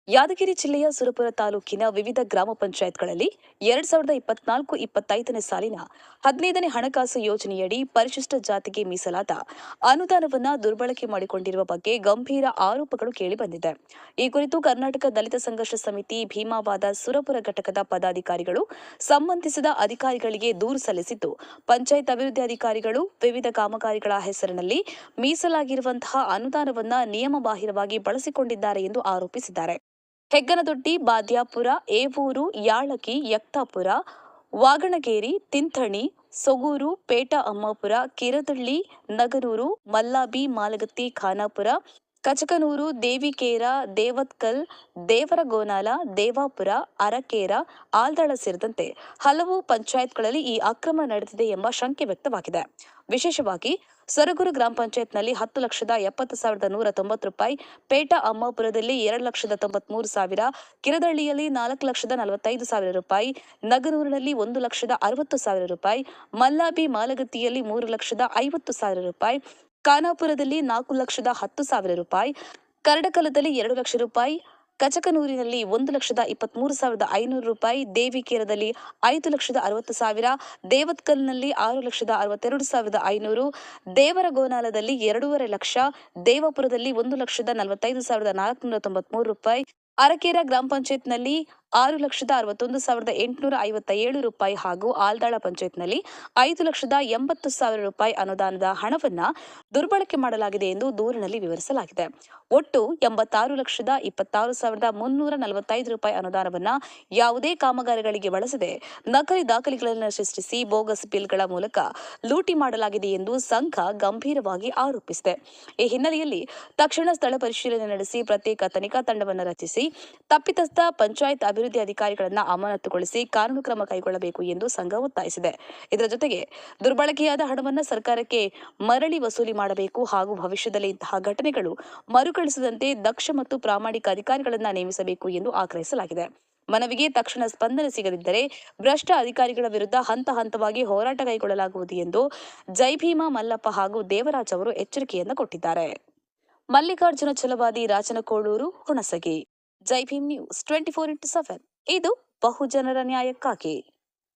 ಯಾದಗಿರಿ ಜಿಲ್ಲೆಯ ಸುರಪುರ ತಾಲೂಕಿನ ವಿವಿಧ ಗ್ರಾಮ ಪಂಚಾಯತ್ಗಳಲ್ಲಿ 2024-25ನೇ ಸಾಲಿನ 15ನೇ ಹಣಕಾಸು ಯೋಜನೆಯಡಿ ಪರಿಶಿಷ್ಟ ಜಾತಿಗೆ ಮೀಸಲಾದ ಅನುದಾನವನ್ನು ದುರ್ಬಳಕೆ ಮಾಡಿಕೊಂಡಿರುವ ಬಗ್ಗೆ ಗಂಭೀರ ಆರೋಪಗಳು ಕೇಳಿಬಂದಿದೆ. ಈ ಕುರಿತು ಕರ್ನಾಟಕ ದಲಿತ ಸಂಘರ್ಷ ಸಮಿತಿ ಭೀಮಾವಾದ ಸುರಪುರ ಘಟಕದ ಪದಾಧಿಕಾರಿಗಳು ಸಂಬಂಧಿಸಿದ ಅಧಿಕಾರಿಗಳಿಗೆ ದೂರು ಸಲ್ಲಿಸಿದ್ದು, ಪಂಚಾಯತ್ ಅಭಿವೃದ್ಧಿ ಅಧಿಕಾರಿಗಳು ವಿವಿಧ ಕಾಮಗಾರಿಗಳ ಹೆಸರಿನಲ್ಲಿ ಮೀಸಲಾಗಿರುವಂತಹ ಅನುದಾನವನ್ನು ನಿಯಮಬಾಹಿರವಾಗಿ ಬಳಸಿಕೊಂಡಿದ್ದಾರೆ ಎಂದು ಆರೋಪಿಸಿದ್ದಾರೆ. ಹೆಗ್ಗನದೊಡ್ಡಿ, ಬಾದ್ಯಾಪುರ, ಏವೂರು, ಯಾಳಗಿ, ಯಕ್ತಾಪುರ, ವಾಗಣಗೇರಿ, ತಿಂಥಣಿ, ಸೊಗೂರು, ಪೇಟ ಅಮ್ಮಾಪುರ, ಕಿರದಳ್ಳಿ, ನಗನೂರು, ಮಲ್ಲಾಬಿ, ಮಾಲಗತ್ತಿ, ಖಾನಾಪುರ, ಕಚಕನೂರು, ದೇವಿಕೇರ, ದೇವತ್ಕಲ್, ದೇವರಗೋನಾಲ, ದೇವಾಪುರ, ಅರಕೇರ, ಆಲ್ದಳ ಸೇರಿದಂತೆ ಹಲವು ಪಂಚಾಯತ್ಗಳಲ್ಲಿ ಈ ಅಕ್ರಮ ನಡೆದಿದೆ ಎಂಬ ಶಂಕೆ ವ್ಯಕ್ತವಾಗಿದೆ. ವಿಶೇಷವಾಗಿ ಸರಗೂರು ಗ್ರಾಮ ಪಂಚಾಯತ್ನಲ್ಲಿ 10,70,190 ರೂಪಾಯಿ, ಪೇಟ ಅಮ್ಮಾಪುರದಲ್ಲಿ 2,93,000, ಕಿರದಳ್ಳಿಯಲ್ಲಿ 4,45,000 ರೂಪಾಯಿ, ನಗನೂರಿನಲ್ಲಿ 1,60,000 ರೂಪಾಯಿ, ಮಲ್ಲಾಬಿ ಮಾಲಗತ್ತಿಯಲ್ಲಿ 3,50,000 ರೂಪಾಯಿ, ಖಾನಾಪುರದಲ್ಲಿ 4,10,000 ರೂಪಾಯಿ, ಕರಡಕಲದಲ್ಲಿ 2 ಲಕ್ಷ ರೂಪಾಯಿ, ಕಚಕನೂರಿನಲ್ಲಿ 1,23,500 ರೂಪಾಯಿ, ದೇವಿಕೇರದಲ್ಲಿ 5,60,000, ದೇವತ್ಕಲ್ನಲ್ಲಿ 6,62,500, ದೇವರಗೋನಾಲದಲ್ಲಿ 2.5 ಲಕ್ಷ, ದೇವಾಪುರದಲ್ಲಿ 1,45,493 ರೂಪಾಯಿ, ಅರಕೇರ ಗ್ರಾಮ ಪಂಚಾಯತ್ನಲ್ಲಿ 6,61,857 ರೂಪಾಯಿ ಹಾಗೂ ಆಲ್ದಾಳ ಪಂಚಾಯತ್ನಲ್ಲಿ 5,80,000 ರೂಪಾಯಿ ಅನುದಾನದ ಹಣವನ್ನು ದುರ್ಬಳಕೆ ಮಾಡಲಾಗಿದೆ ಎಂದು ದೂರಿನಲ್ಲಿ ವಿವರಿಸಲಾಗಿದೆ. ಒಟ್ಟು 86,26,345 ರೂಪಾಯಿ ಅನುದಾನವನ್ನು ಯಾವುದೇ ಕಾಮಗಾರಿಗಳಿಗೆ ಬಳಸದೆ ನಕಲಿ ದಾಖಲೆಗಳನ್ನು ಸೃಷ್ಟಿಸಿ ಬೋಗಸ್ ಬಿಲ್ಗಳ ಮೂಲಕ ಲೂಟಿ ಮಾಡಲಾಗಿದೆ ಎಂದು ಸಂಘ ಗಂಭೀರವಾಗಿ ಆರೋಪಿಸಿದೆ. ಈ ಹಿನ್ನೆಲೆಯಲ್ಲಿ ತಕ್ಷಣ ಸ್ಥಳ ಪರಿಶೀಲನೆ ನಡೆಸಿ ಪ್ರತ್ಯೇಕ ತನಿಖಾ ತಂಡವನ್ನು ರಚಿಸಿ ತಪ್ಪಿತಸ್ಥ ಪಂಚಾಯತ್ ಅಭಿವೃದ್ಧಿ ಅಧಿಕಾರಿಗಳನ್ನು ಅಮಾನತುಗೊಳಿಸಿ ಕಾನೂನು ಕ್ರಮ ಕೈಗೊಳ್ಳಬೇಕು ಎಂದು ಸಂಘ ಒತ್ತಾಯಿಸಿದೆ. ಇದರ ಜೊತೆಗೆ ದುರ್ಬಳಕೆಯಾದ ಹಣವನ್ನು ಸರ್ಕಾರಕ್ಕೆ ಮರಳಿ ವಸೂಲಿ ಮಾಡಬೇಕು ಹಾಗೂ ಭವಿಷ್ಯದಲ್ಲಿ ಇಂತಹ ಘಟನೆಗಳು ಮರುಕಳಿಸದಂತೆ ದಕ್ಷ ಮತ್ತು ಪ್ರಾಮಾಣಿಕ ಅಧಿಕಾರಿಗಳನ್ನು ನೇಮಿಸಬೇಕು ಎಂದು ಆಗ್ರಹಿಸಲಾಗಿದೆ. ಮನವಿಗೆ ತಕ್ಷಣ ಸ್ಪಂದನೆ ಸಿಗದಿದ್ದರೆ ಭ್ರಷ್ಟ ಅಧಿಕಾರಿಗಳ ವಿರುದ್ಧ ಹಂತ ಹಂತವಾಗಿ ಹೋರಾಟ ಕೈಗೊಳ್ಳಲಾಗುವುದು ಎಂದು ಜೈಭೀಮ ಮಲ್ಲಪ್ಪ ಹಾಗೂ ದೇವರಾಜ್ ಅವರು ಎಚ್ಚರಿಕೆಯನ್ನು ಕೊಟ್ಟಿದ್ದಾರೆ. ಮಲ್ಲಿಕಾರ್ಜುನ ಛಲವಾದಿ, ರಾಜನಕೋಳೂರು, ಹುಣಸಗಿ. ಜೈ ಭೀಮ್ ನ್ಯೂಸ್ 24x7 ಇದು ಬಹುಜನರ ನ್ಯಾಯಕ್ಕಾಗಿ.